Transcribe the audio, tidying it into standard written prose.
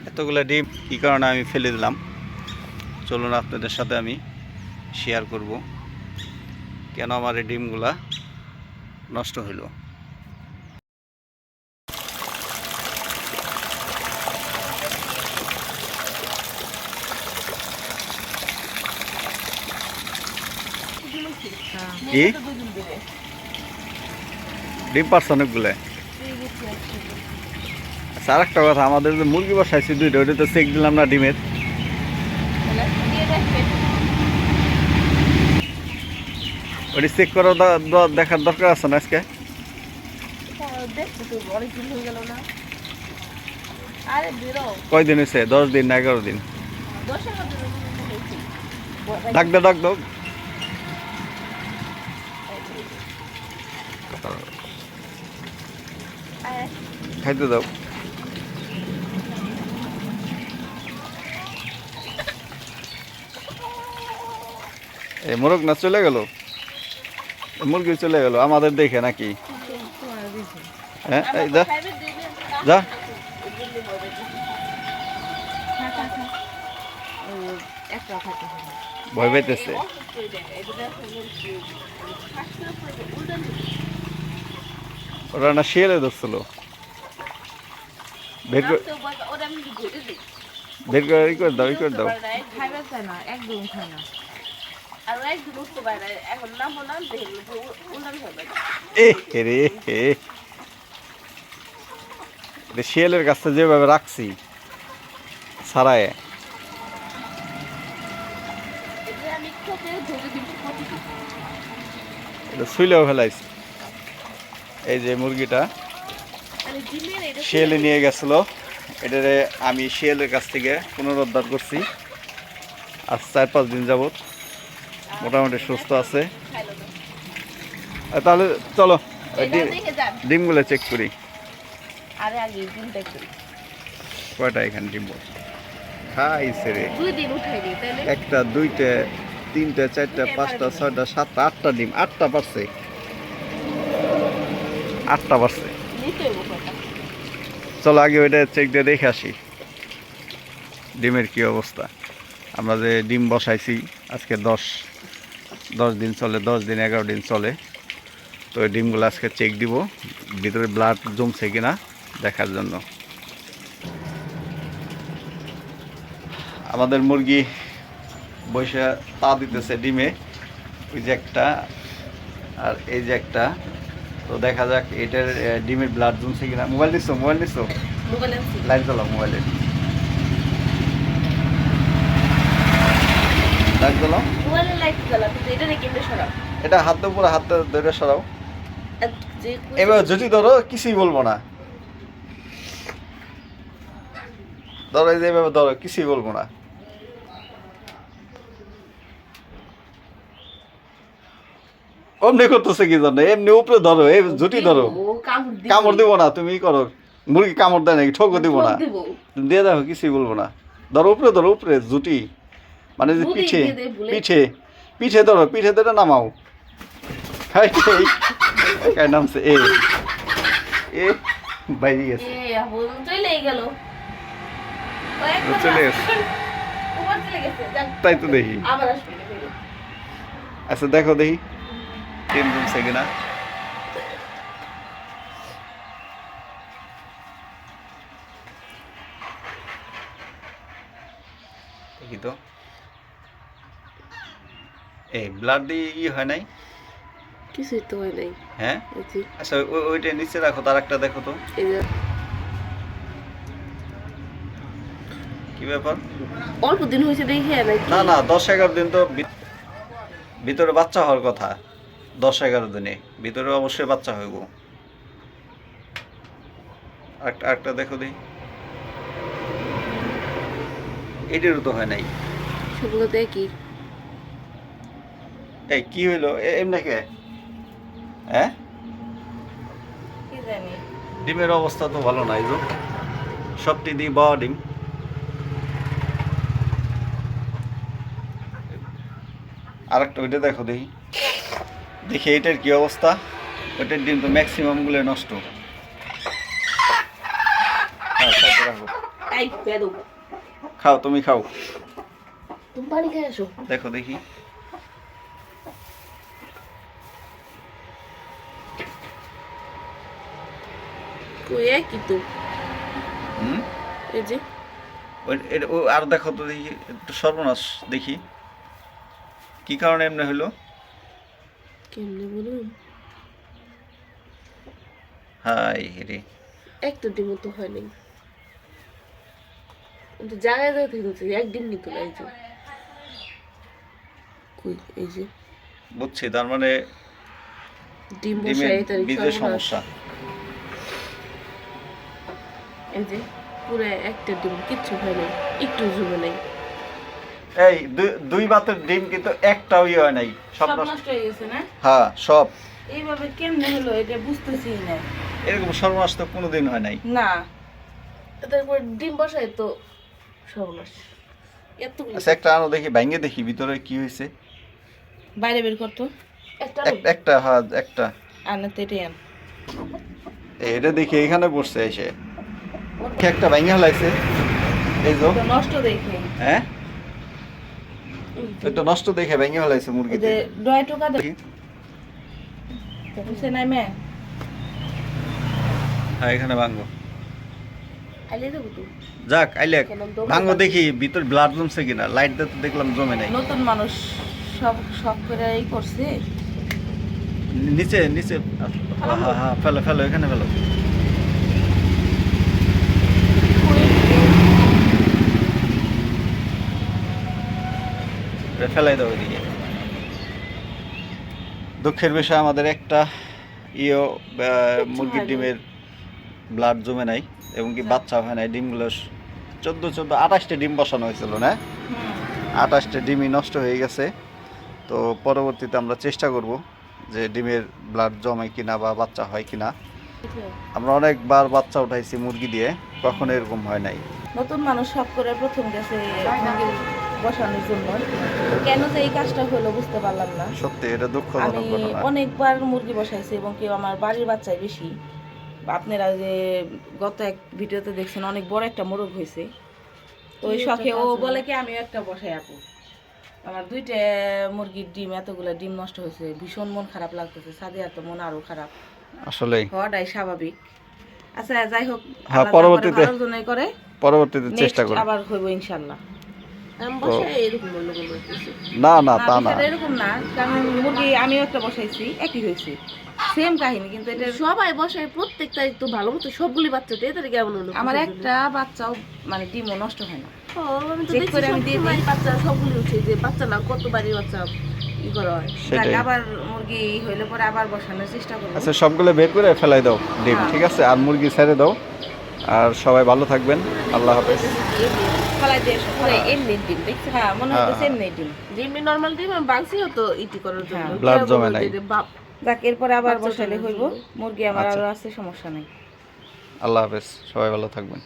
এতগুলো ডিম কী কারণে আমি ফেলে দিলাম চলুন আপনাদের সাথে আমি শেয়ার করব কেন আমার এই ডিমগুলা নষ্ট হইল। কি ডিম পারছে অনেকগুলো। আচ্ছা, আর একটা কথা, আমাদের যে মুরগি বসাইছি দুইটা, ওইটা তো চেক দিলাম না ডিমের। ওইটা চেক করা দেখার দরকার আছে না আজকে? কয়দিন হয়েছে? 10 দিন না 11 দিন? ডাক দাও ডাক দাও। খাইতে দাও। এই মোরগ না চলে গেল, মুরগি চলে গেল আমাদের দেখে নাকি? হ্যাঁ যা যা। ভয় পাইতেছে। ওরা না শিয়ালে ধরছিল। বের করে ই করে দাও, ই করে দাও। শিয়ালের কাছে যেভাবে রাখছি সারায়, শুইলেও ফেলাইছি। এই যে মুরগিটা শিয়ালে নিয়ে গেছিল, এটারে আমি শিয়ালের কাছ থেকে পুনরুদ্ধার করছি। আজ 4-5 দিন যাবত মোটামুটি সুস্থ আছে। তাহলে চলো ডিমগুলো চেক করি। কয়টা এখানে ডিম খাইছে রে? 1টা 2টা 3টা 4টা 5টা 6টা 7টা 8টা ডিম। 8টা পারছে, 8টা পারছে। চলো আগে ওইটা চেক দিয়ে দেখে আসি ডিমের কি অবস্থা। আমরা যে ডিম বসাইছি আজকে 10 দিন চলে, 10 দিন 11 দিন চলে। তো এই ডিমগুলো আজকে চেক দিব ভিতরে ব্লাড জমছে কিনা দেখার জন্য। আমাদের মুরগি বসে তা দিতেছে ডিমে, ওই যে একটা আর এই যে একটা। তো দেখা যাক এটার ডিমের ব্লাড জমছে কিনা। মোবাইল নিচ্ছ? মোবাইল নিচ্ছ? লাইট জ্বালাও মোবাইলে, লাইট জ্বালাও। এটা হাত দিয়ে পুরো হাত ধরে সরাও। এবার যদি ধরো কিছুই বলবো না, ধরো এই যে এভাবে ধরো, কিছুই বলবো না। অমনি করতেছে কি জন্য? এমনি উপরে ধরো, এই জুটি ধরো। কামড় দিব না, তুমি করো। মুরগি কামড় দেয় নাকি? ঠোকও দিব না, দিয়ে দেখো, কিছুই বলবো না। ধরো উপরে, ধরো উপরে জুটি, মানে যে পিঠে পিঠে পিঠে ধরো, পিঠে ধরে নামাও। নামছে এ এ বাইরে গেছে, চলে গেছে। তাই তো দেখি। আচ্ছা দেখো দেখি ডিম জমছে কিনা। দেখি তো, এই ব্লাড দিয়ে হয় নাই, কিছুই তো হয় নাই। হ্যাঁ আচ্ছা ওইটা নিচে রাখো, তার একটা দেখো তো কি ব্যাপার। অল্প দিন হয়েছে দেখি না না 10-11 দিন তো ভিতরে বাচ্চা হওয়ার কথা। 10-11 দিনে ভিতরে অবশ্যই বাচ্চা হইব। একটা দেখো দেখি, এটারও তো হয় নাই। সেগুলো দেখি। এই কি হইলো এমনি কে? হ্যাঁ ডিমের অবস্থা তো ভালো নাই। তো সবটি দিয়ে বাবা ডিম। আরেকটা ওইটা দেখো দেখি, দেখি এটার কি অবস্থা। ওইটার ডিম তো ম্যাক্সিমাম গুলো নষ্ট। হ্যাঁ রাখো। এই বেদু খাও তুমি খাও তুমি পানি খেয়ে আসো দেখো দেখি কই কি তো হুম এই যে আর দেখো তো দেখি একটু সর্বনাশ দেখি কি কারণে এমনি হলো কেমনে বলুন হাই রে একটা ডিমও তো হয় নাই কিন্তু জায়গায় যাই থেকে একদিন নিত না এই যে কই এই যে বুঝছি তার মানে ডিম ডিমের বসাই তার বীজের সমস্যা এই যে পুরো একটা ডিম কিচ্ছু হয় নাই একটু জমে নাই এই দুই বাতের ডিম কিন্তু একটাও হয় নাই সব সব নষ্ট হয়ে গেছে না হ্যাঁ সব এইভাবে কেমনে হলো এটা বুঝতেছি না এরকম সর্বনাশ তো কোনোদিন হয় নাই না তারপর ডিম বসাই তো সর্বনাশ এতগুলো আচ্ছা একটা আনো দেখি ভাঙ্গে দেখি ভিতরে কি হয়েছে বাইরে বের করতো একটা একটা হ্যাঁ একটা আনে তো এটাই আন এটা দেখি এখানে বসছে এসে কি একটা ভাঙ্গে হলাইছে এই যে তো নষ্ট দেখে হ্যাঁ এটা নষ্ট দেখে ভেঙে ফেলাইছে মুরগিতে যে ডয় টোকা দেখি। বুঝছে নাই মে হ্যাঁ এখানে ভাঙ্গো আইলে দেবো তো যাক আইলে কেন দৌড়ে ভাঙ্গো দেখি ভিতর ব্লাড জমছে কিনা লাইট দিয়ে তো দেখলাম জমে নাই নতুন মানুষ সব শখ করে এই করছে নিচে নিচে হ্যাঁ হ্যাঁ হ্যাঁ ফেলো ফেলো এখানে ফেলো এটা ফেলাই দাও এদিকে দুঃখের বিষয় আমাদের একটা মুরগির ডিমের ব্লাড জমে নাই এবং কি বাচ্চা হয় নাই ডিমগুলো 28টা ডিম বসানো হয়েছিল না 28টা ডিমই নষ্ট হয়ে গেছে তো পরবর্তীতে আমরা চেষ্টা করব যে ডিমের ব্লাড জমে কিনা বা বাচ্চা হয় কিনা আমরা অনেকবার বাচ্চা উঠাইছি মুরগি দিয়ে কখনো এরকম হয় নাই নতুন মানুষ শখ করে প্রথম গেছে মুরগির বসানোর জন্য কেন যে এই কাজটা হলো বুঝতে পারলাম না সত্যি এটা দুঃখজনক আমি ঘটনা অনেকবার মুরগি বসাইছি এবং কেউ আমার বাড়ির বাচ্চাই বেশি আপনারা যে গত এক ভিডিওতে দেখছেন অনেক বড় একটা মোরগ হয়েছে তো ওই শখে ও বলে কি আমিও একটা বসাই আপু আমার 2টা মুরগির ডিম এতগুলো ডিম নষ্ট হয়েছে ভীষণ মন খারাপ লাগতেছে সাদিয়ার তো মন আরো খারাপ আসলে হওয়াটাই স্বাভাবিক আচ্ছা যাই হোক হ্যাঁ, আল্লাহ পরবর্তীতে- ভালোর জন্যই করে পরবর্তীতে চেষ্টা Next করব আবার হইব ইনশাআল্লাহ আমি বসাই এরকম বললো কোনো কিছু না না না তা না বিষয়টা এরকম না কারণ মুরগি আমিও একটা বসাইছি একই হয়েছে সেম কাহিনী কিন্তু এটা সবাই বসায় প্রত্যেকটা একটু ভালো মতো সবগুলি বাচ্চা দিয়ে তাহলে কেমন হলো আমার একটা বাচ্চাও মানে ডিমও নষ্ট হয় না ও, আমি তো check দেখছি করে আমি দিয়ে সবসময় বাচ্চা সবগুলি উঠছে যে বাচ্চা না কত বাড়ির বাচ্চা ই করা হয় সেটাই যাক, আবার মুরগি হইলে পরে আবার বসানোর চেষ্টা করবো আচ্ছা সবগুলো বের করে ফেলাই দাও ডিম হ্যাঁ। ঠিক আছে আর মুরগি ছেড়ে দাও আর সবাই ভালো থাকবেন আল্লাহ হাফেজ ফলাই দিয়ে এসো, ফলাই। এমনি ডিম দেখছি হ্যাঁ মনে হ্যাঁ, হচ্ছে হ্যাঁ। এমনি ডিম যেমনি নর্মাল ডিম আমি বাংসিও তো ইটি করার জন্য হ্যাঁ, blood কেউ জমে বলবে নাই। যে বাপ যাক এরপরে আবার বাচ্চা বসাইলে জন্মের হইব জন্য। মুরগি আমার আচ্ছা। আরো আছে সমস্যা নাই আল্লাহ হাফেজ সবাই ভালো থাকবেন